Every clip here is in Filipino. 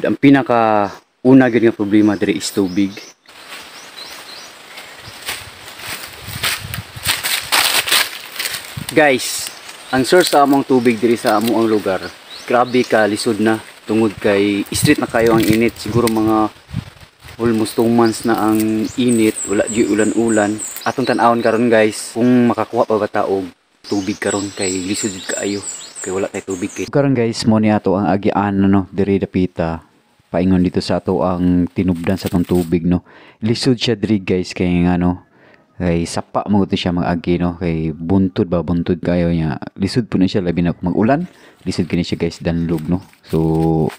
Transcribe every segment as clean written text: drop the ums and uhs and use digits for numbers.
Ang pinaka una gyud nga problema diri is tubig. Guys, ang source sa among tubig diri sa among lugar, grabe ka lisod na tungod kay street na kayo ang init. Siguro mga almost 2 months na ang init, wala di ulan-ulan. Atong tan-awon karon guys, kung makakuha pa ba taog tubig karon kay lisod jud kaayo kay wala kay tubig kay. Karon guys, mo ni ato ang agian no diri dapita. Paingon dito sa ato ang tinubdan sa tong tubig no. Lisod siya diri guys kay ano kay sapa mo to siya mag-agi no kay buntod kayo niya. Lisod po na siya labi na mag-ulan. Lisod kini siya guys danlog no. So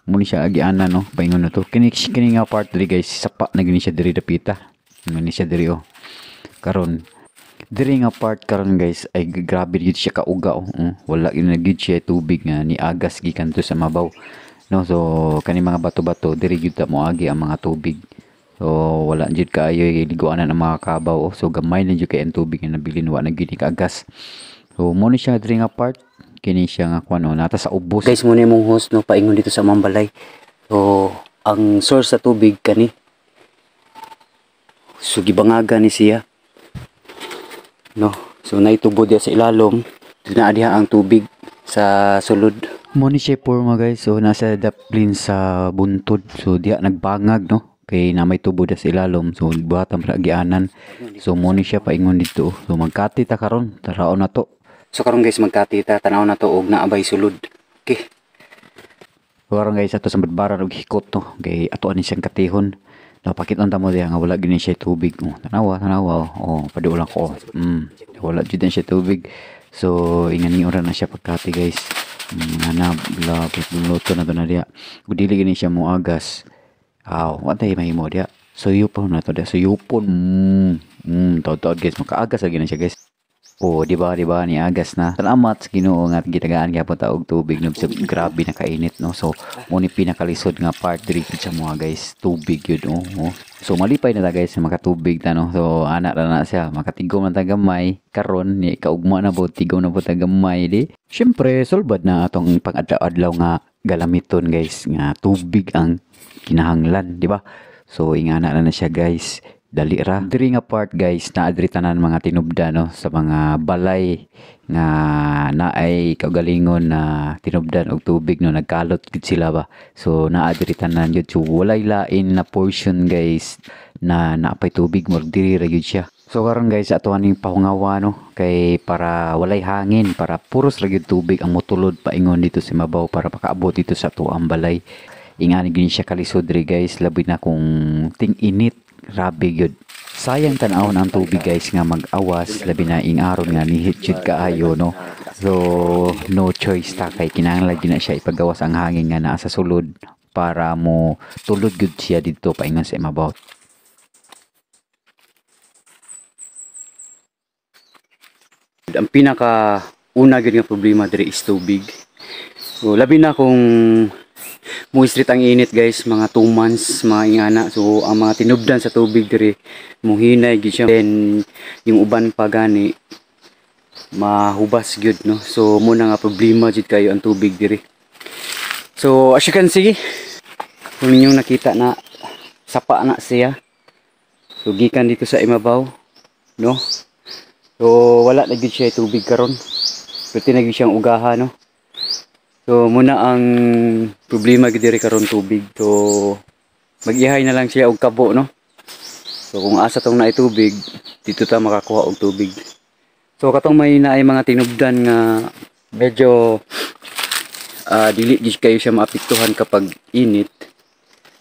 muni siya agiana no paingon na to. Kini nga part diri guys sapa na gini siya diri dapita. Ngani siya diri oh. Karon diri nga part karon guys ay grabe gid siya kauga oh. Wala gyud na gid siya tubig nga ni agas gikan to sa mabaw. No, so kani mga bato-bato diri gyud ta moagi ang mga tubig. So wala jud kaayo liguanan ang mga kabaw. So gamay na jud kay ang tubig nga nabilin wa na gyud kaagas. So mo ni siya diri nga part kini siya nga kuno nata sa ubos. Guys mo ni mong host no paingon dito sa Mambalay. So ang source sa tubig kani. So gibangaga ni siya. No, so naitubo dia sa ilalom. Dinaa diha ang tubig sa sulod. Money shaper mga guys, so nasa daplin sa buntod, so diya nagbangag no, kay na may tubo sa ilalom, so buhatan sa agianan, so money siya paingon dito, so magkati ta karon, taraon na to. So karon guys magkati ta, tanaw na to og naabay sulod, okay. Karon guys ato sa badbaran og hikot no, kay ato ani siyang katihon, napakiton ta mo diya nga wala gini siya tubig, tanawa, paduol ko, wala jud siya tubig, so ingani ora na siya pagkati guys. Hanap luto na to na dia dili gini siya mo agas watay mahimo dia suyupon na to dia suyupon taud guys makaagas lagi na siya guys di ba ni agas na salamat sa Ginoo nga gitagaan gyapon ta og tubig no grabe na kainit no so mo ni pinakalisod nga part diri sa mga guys tubig yun so malipay na ta guys makatubig ta no so ana na siya makatigom na ta gamay karon ni kaugma na po tigom na po ta gamay di syempre sulbad na atong pang-adlaw nga galamiton guys nga tubig ang kinahanglan di ba so ingana na siya guys dali ra diri nga part guys naa diri tanan mga tinubdan no sa mga balay nga naay kaugalingon na tinubdan og tubig no nagkalot gid sila ba so naa diri tanan jud so walay lain na portion guys na naapay tubig mo diri ra jud siya so karon guys ato aning pahungawa no kay para walay hangin para puros ra jud tubig ang motulod paingon dito sa mabaw para makaabot dito sa tuang balay ingani gid siya kalisod diri guys labi na kung ting init grabe gyud sayang tan-awon ang tubig guys nga mag-awas labi na ing aron nga nihit jud kaayo no so no choice ta kay kinahanglan gyud na siya ipagawas ang hangin nga naa sa sulod para mo tulod gyud siya dito paingon sa imabaw. Ang pinaka una gyud nga problema diri is tubig. So labi na kung mo street ang init guys mga 2 months mga ingana so ang mga tinubdan sa tubig diri muhinay gyud siya then yung uban pa gani mahubas gyud no so mo na nga problema jud kayo ang tubig diri so as you can see kung ninyong nakita na sapa na siya so gikan dito sa imabaw no so wala na gyud siya tubig karon pwede na gyud siyang ugaha no. So muna ang problema gid diri karon tubig. So mag-ihay na lang siya og kabo no. So kung asa tong naay tubig, dito ta makakuha og tubig. So katong may naay mga tinubdan nga medyo dili gid kayo siya maapektuhan kapag init.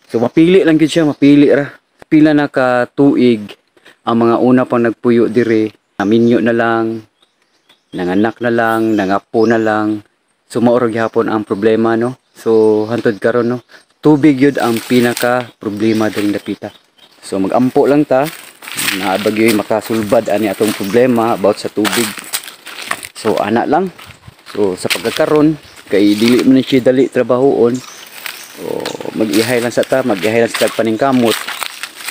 So mapili lang gid siya, mapili ra. Pila na ka tuig ang mga una pang nagpuyo diri, minyo na lang, nanganak na lang, nangapo na lang. So maurog hapon ang problema no. So hantod karon no. Tubig yun ang pinaka problema diri dapita. So magampo lang ta na bagyo makasulbad ani atong problema about sa tubig. So ana lang. So sa pagkakaron kay dili man siya dali trabahoon. So mag-ihay lang sa ta, mag-ihay lang sa paningkamot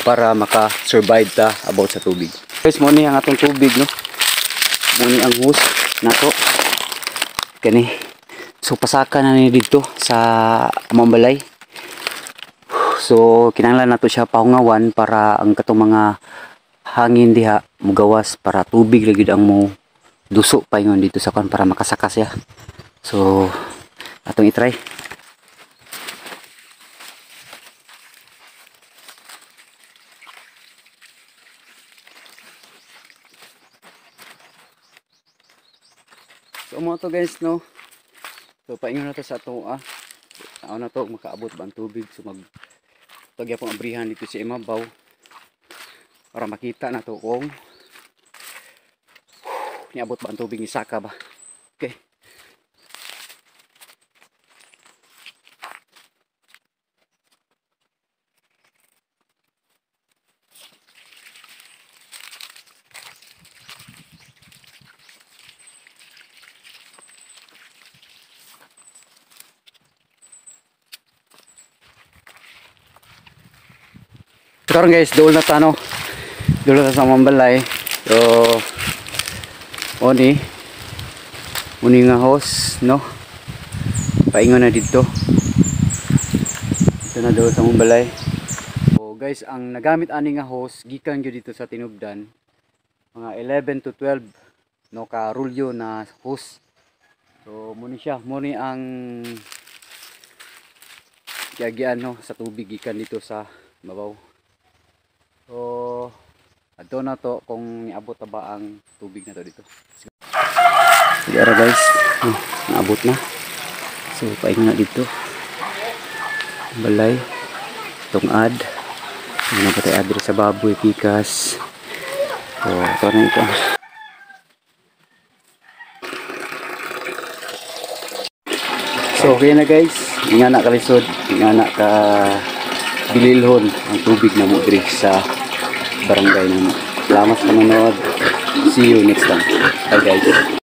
para maka-survive ta about sa tubig. Guys, mo ni ang atong tubig no. Mo ni ang hose nato. Kani so pasaka na ni dito sa Mambalay So kinahanglan nato siya pahungawan para ang katong mga hangin diha mugawas para tubig lagi ang mo duso pa ingon dito sa kan para makasakas siya. So atong i-try. So mo to guys no. So paingon na to sa ato Ako na to makaabot ba ang tubig. So tagya pong abrihan dito sa imabaw para makita na to kung niabot ba ang tubig ni Saka ba. Okay. Karon guys, dool na ta no. Dool na ta sa Mambalay. So oni nga host no. Paingon na dito. Ito na dool sa Mambalay. So guys, ang nagamit ani nga host gikan gyud dito sa Tinubdan. Mga 11 to 12 no ka rulyo na host. So muni siya, muni ang yagian no sa tubig gikan dito sa mabaw. So, ato na to kung niabot na ba ang tubig na to dito. Sige ara guys, naabot na. So, paingon na dito. Balay, tungad. Ano pa tayo adre sa baboy, pikas. So, ito na ito. So, okay na guys. Nga na kalisod. Nga na ka bililhon ang tubig na mo diri sa barangay na mo. Salamat sa manood. See you next time. Bye guys.